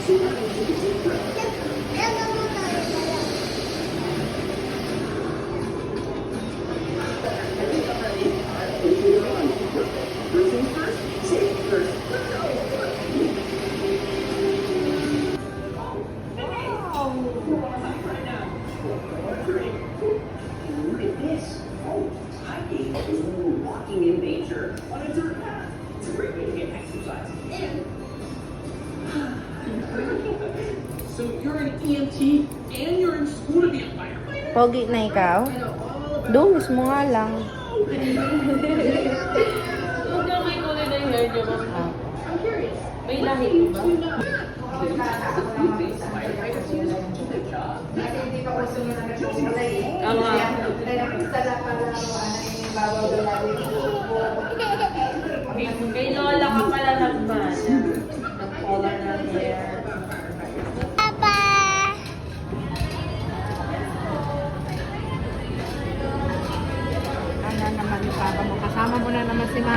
In nature on a dirt path. It's a great way to get exercise. So you're an EMT and you're in school to be a firefighter? Pogi na ikaw? Dungis mo nga lang. Huwag na may kulay na yung hair niyo, ma'am. I'm curious. May lahi po ba? Firefighters use to do their job. Tama. Kay Lola ka pala nagman. Nag-color ng hair. Papa! Ano naman yung papa mo? Kasama mo na naman si ma'am.